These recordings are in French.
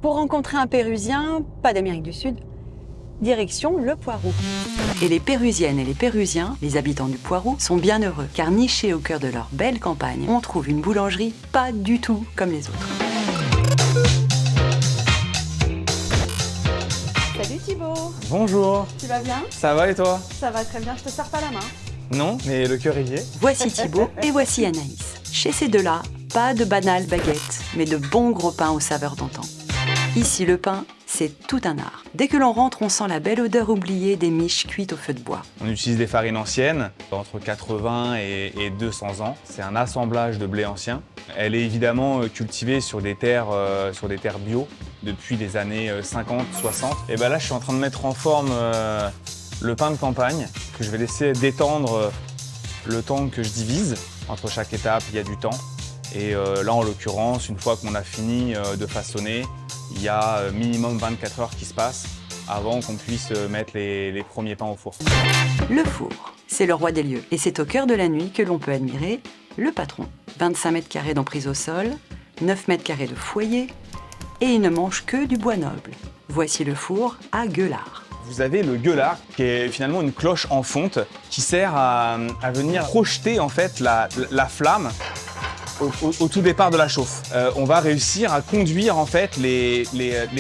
Pour rencontrer un Pérusien, pas d'Amérique du Sud, direction le Poiroux. Et les Pérusiennes et les Pérusiens, les habitants du Poiroux, sont bien heureux, car nichés au cœur de leur belle campagne, on trouve une boulangerie pas du tout comme les autres. Salut Thibaut. Bonjour, Tu vas bien? ça va et toi? Ça va très bien, je te serre pas la main. Non, mais le cœur y est. Voici Thibaut et voici Anaïs. Chez ces deux-là, pas de banales baguettes, mais de bons gros pains aux saveurs d'antan. Ici, le pain, c'est tout un art. Dès que l'on rentre, on sent la belle odeur oubliée des miches cuites au feu de bois. On utilise des farines anciennes, entre 80 et 200 ans. C'est un assemblage de blé ancien. Elle est évidemment cultivée sur des terres bio depuis les années 50-60. Et ben là, je suis en train de mettre en forme le pain de campagne que je vais laisser détendre le temps que je divise. Entre chaque étape, il y a du temps. Et là, en l'occurrence, une fois qu'on a fini de façonner, il y a minimum 24 heures qui se passent avant qu'on puisse mettre les premiers pains au four. Le four, c'est le roi des lieux. Et c'est au cœur de la nuit que l'on peut admirer le patron. 25 mètres carrés d'emprise au sol, 9 mètres carrés de foyer, et il ne mange que du bois noble. Voici le four à gueulard. Vous avez le gueulard, qui est finalement une cloche en fonte qui sert à venir projeter en fait la flamme au tout départ de la chauffe. On va réussir à conduire en fait les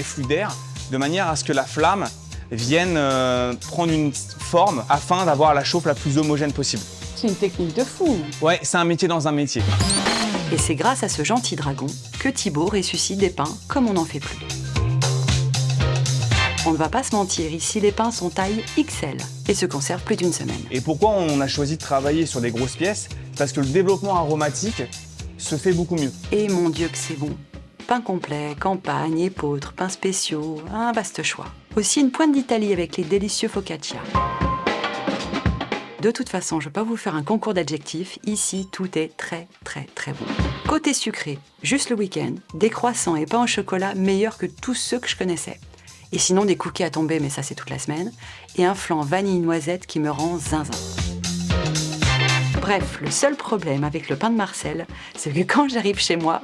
flux d'air de manière à ce que la flamme vienne prendre une forme afin d'avoir la chauffe la plus homogène possible. C'est une technique de fou. Ouais, c'est un métier dans un métier. Et c'est grâce à ce gentil dragon que Thibaut ressuscite des pains comme on n'en fait plus. On ne va pas se mentir, ici les pains sont taille XL et se conservent plus d'une semaine. Et pourquoi on a choisi de travailler sur des grosses pièces? Parce que le développement aromatique se fait beaucoup mieux. Et mon Dieu que c'est bon. Pain complet, campagne, épeautre, pains spéciaux, un vaste choix. Aussi une pointe d'Italie avec les délicieux focaccia. De toute façon, je ne vais pas vous faire un concours d'adjectifs. Ici, tout est très bon. Côté sucré, juste le week-end, des croissants et pains au chocolat meilleurs que tous ceux que je connaissais. Et sinon, des cookies à tomber, mais ça c'est toute la semaine. Et un flan vanille-noisette qui me rend zinzin. Bref, le seul problème avec le pain de Marcel, c'est que quand j'arrive chez moi,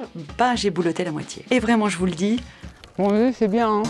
j'ai bouloté la moitié. Et vraiment, je vous le dis, bon, c'est bien, hein.